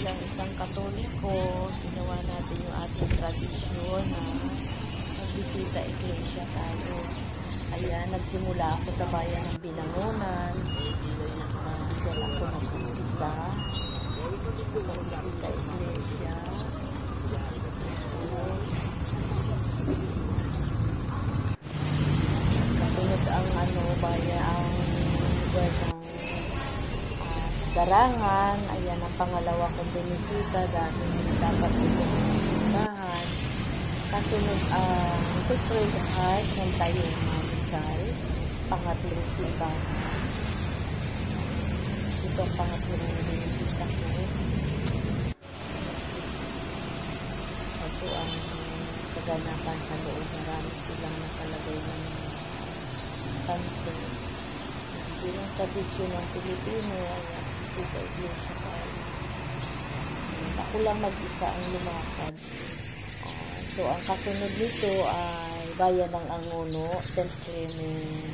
bilang isang Katoliko, ginawa natin yung ating tradisyon na magbisita iglesia tayo. Ayan, nagsimula ako sa bayan ng Binangonan. Diyan ako nag-umpisa. Magbisita iglesia. Kasunod ang bayan, ang lugar ng Darangan. Ayan ang pangalawa kong binisita dahil dapat ito ng simbahan. Kasunod ang Sacred Heart ng Tayuma Rizal, pangatlong simbahan. Ito ang pangatlong binisita ko. Ito ang kaganapan sa loob. Marami silang nakalagay ng santo. Yung tradisyon ng Pilipino ay bisita iglesia tayo. Ako lang mag-isa ang lumakad. So, ang kasunod nito ay Bayan ng Angono, St. Clement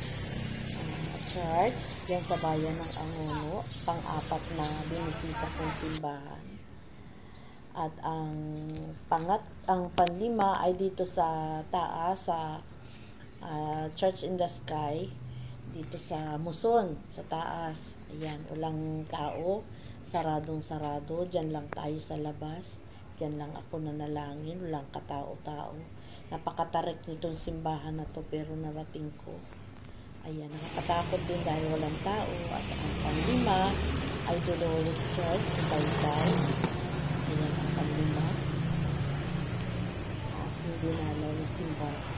Church, dyan sa Bayan ng Angono, pang-apat na binisita kong simbahan. At ang panlima ay dito sa taas, sa Church in the Sky, dito sa Muson, sa taas. Ayan, walang tao, saradong-sarado, dyan lang tayo sa labas. Diyan lang ako nanalangin, walang katao-tao. Napakatarik nitong simbahan na to, pero narating ko. Ayan, nakakatakot din dahil walang tao. At ang panlima ay Dolores Church sa Taytay. Ayan ang panlima. At hindi nalaw na simbahan.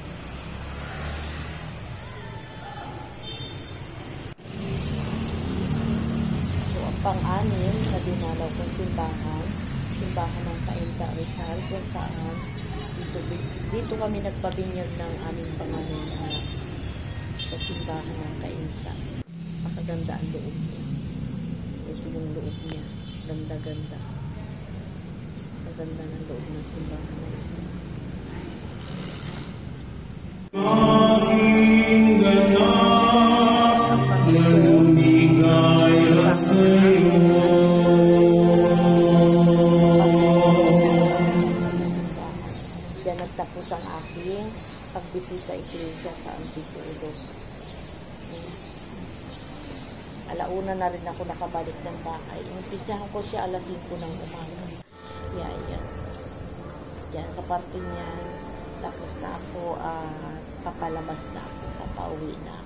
So, ang pang-anim na dinalaw kong simbahan ng Cainta Rizal, kung saan dito kami nagpabinyag ng aming panganay na anak sa simbahan ng Cainta. Makaganda ang loob niya. Ito yung loob niya. Ganda-ganda. Maganda ng loob ng simbahan na ito. Aming ganap na lumigaya sa'yo. Tapos ang aking pagbisita iglesia sa Antipolo. Alauna na rin ako nakabalik ng bahay. Umpisahan ko siya alas 5 ng umaga. Yan. Diyan sa parte niyan. Tapos na ako, papalabas na ako, papauwi na